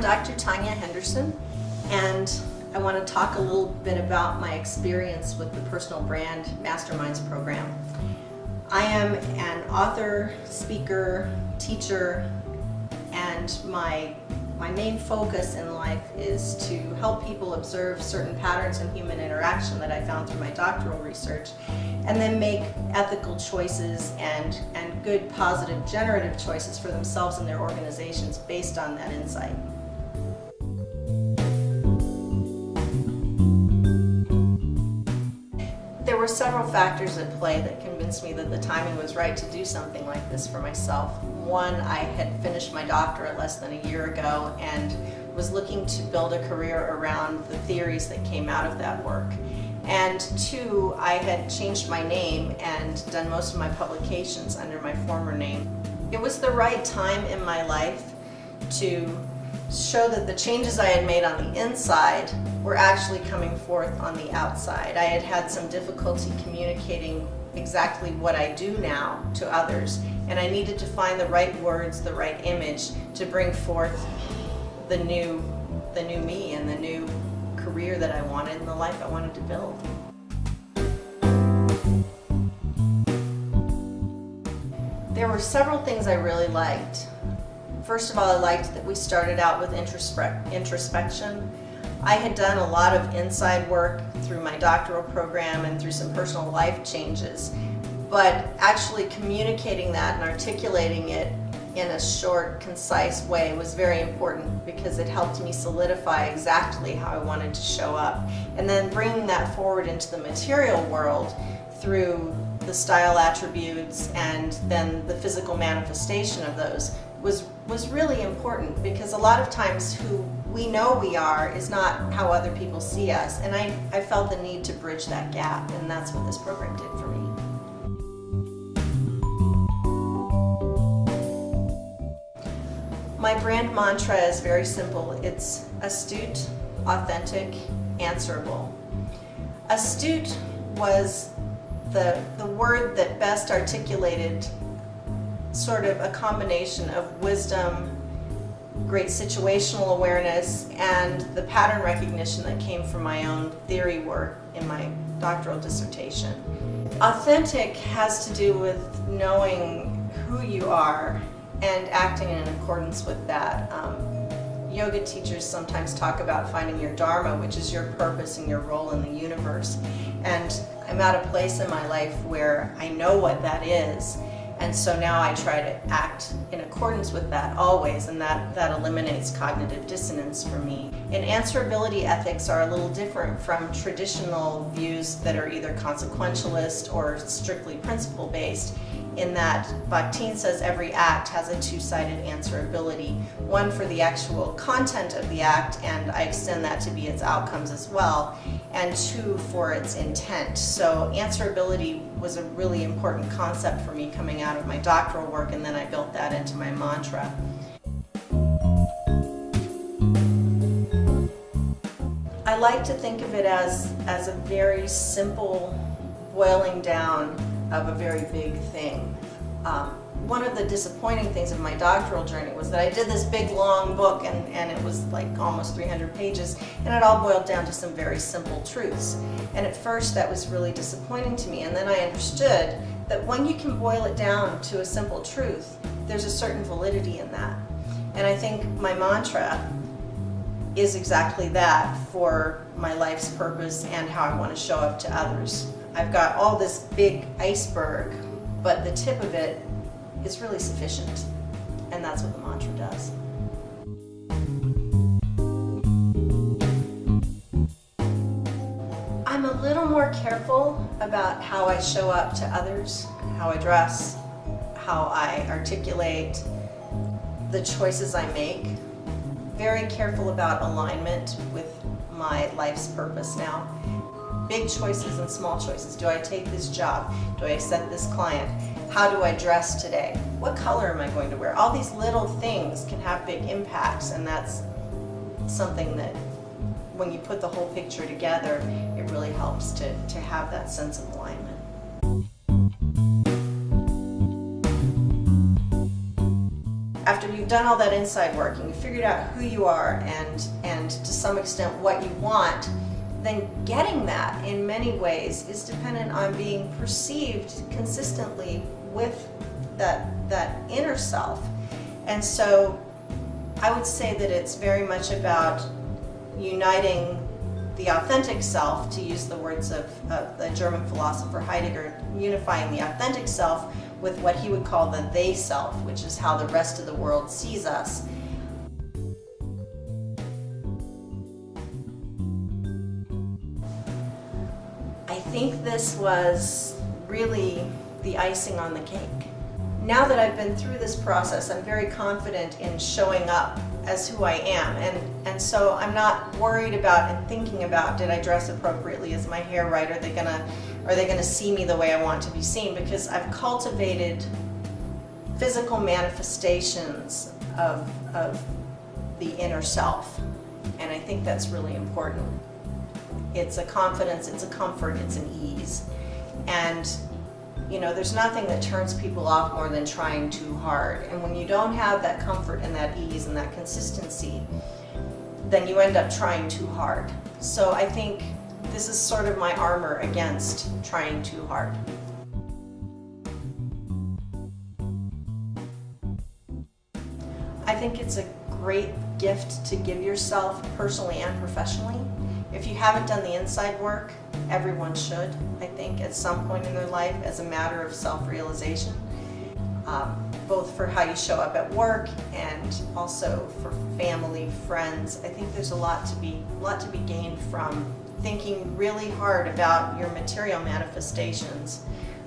Dr. Tonya Henderson, and I want to talk a little bit about my experience with the Personal Brand Masterminds program. I am an author, speaker, teacher, and my main focus in life is to help people observe certain patterns in human interaction that I found through my doctoral research, and then make ethical choices and good, positive, generative choices for themselves and their organizations based on that insight. There were several factors at play that convinced me that the timing was right to do something like this for myself. One, I had finished my doctorate less than a year ago and was looking to build a career around the theories that came out of that work. And two, I had changed my name and done most of my publications under my former name. It was the right time in my life to show that the changes I had made on the inside were actually coming forth on the outside. I had had some difficulty communicating exactly what I do now to others, and I needed to find the right words, the right image to bring forth the new me and the new career that I wanted and the life I wanted to build. There were several things I really liked. First of all, I liked that we started out with introspection. I had done a lot of inside work through my doctoral program and through some personal life changes, but actually communicating that and articulating it in a short, concise way was very important because it helped me solidify exactly how I wanted to show up. And then bringing that forward into the material world through the style attributes and then the physical manifestation of those was really important, because a lot of times who we know we are is not how other people see us, and I felt the need to bridge that gap, and that's what this program did for me. My brand mantra is very simple. It's astute, authentic, answerable. Astute was the word that best articulated sort of a combination of wisdom, great situational awareness, and the pattern recognition that came from my own theory work in my doctoral dissertation. Authentic has to do with knowing who you are and acting in accordance with that. Yoga teachers sometimes talk about finding your dharma, which is your purpose and your role in the universe. And I'm at a place in my life where I know what that is. And so now I try to act in accordance with that always, and that eliminates cognitive dissonance for me. And answerability ethics are a little different from traditional views that are either consequentialist or strictly principle-based, in that Bakhtin says every act has a two-sided answerability, one for the actual content of the act, and I extend that to be its outcomes as well, and two, for its intent. So answerability was a really important concept for me coming out of my doctoral work, and then I built that into my mantra. I like to think of it as a very simple boiling down of a very big thing. One of the disappointing things of my doctoral journey was that I did this big long book and it was like almost 300 pages, and it all boiled down to some very simple truths. And at first that was really disappointing to me, and then I understood that when you can boil it down to a simple truth, there's a certain validity in that. And I think my mantra is exactly that for my life's purpose and how I want to show up to others. I've got all this big iceberg, but the tip of it is really sufficient, and that's what the mantra does. I'm a little more careful about how I show up to others, how I dress, how I articulate, the choices I make. Very careful about alignment with my life's purpose now. Big choices and small choices. Do I take this job? Do I accept this client? How do I dress today? What color am I going to wear? All these little things can have big impacts, and that's something that when you put the whole picture together, it really helps to have that sense of alignment. after you've done all that inside work and you've figured out who you are and to some extent what you want, then getting that in many ways is dependent on being perceived consistently with that inner self. And so I would say that it's very much about uniting the authentic self, to use the words of the German philosopher Heidegger, unifying the authentic self with what he would call the they self, which is how the rest of the world sees us. I think this was really the icing on the cake. Now that I've been through this process, I'm very confident in showing up as who I am, and so I'm not worried about and thinking about, did I dress appropriately? Is my hair right? Are they gonna see me the way I want to be seen? Because I've cultivated physical manifestations of the inner self, and I think that's really important. It's a confidence, it's a comfort, it's an ease, and you know, there's nothing that turns people off more than trying too hard. And when you don't have that comfort and that ease and that consistency, then you end up trying too hard. So I think this is sort of my armor against trying too hard. I think it's a great gift to give yourself personally and professionally. If you haven't done the inside work, everyone should, I think, at some point in their life as a matter of self-realization, both for how you show up at work and also for family, friends. I think there's a lot to be gained from thinking really hard about your material manifestations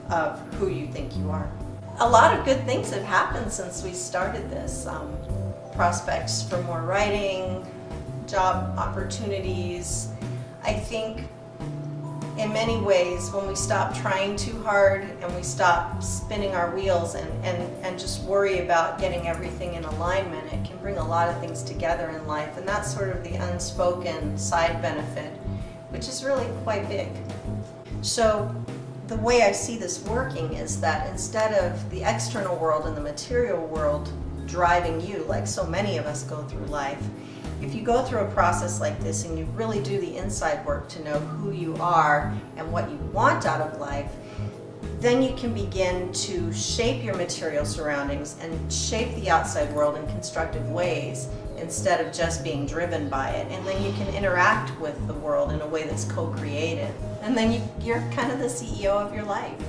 of who you think you are. A lot of good things have happened since we started this. Prospects for more writing, job opportunities. I think in many ways, when we stop trying too hard and we stop spinning our wheels and just worry about getting everything in alignment, it can bring a lot of things together in life, and that's sort of the unspoken side benefit, which is really quite big. So the way I see this working is that instead of the external world and the material world driving you, like so many of us go through life, if you go through a process like this and you really do the inside work to know who you are and what you want out of life, then you can begin to shape your material surroundings and shape the outside world in constructive ways instead of just being driven by it. And then you can interact with the world in a way that's co-creative. And then you're kind of the CEO of your life.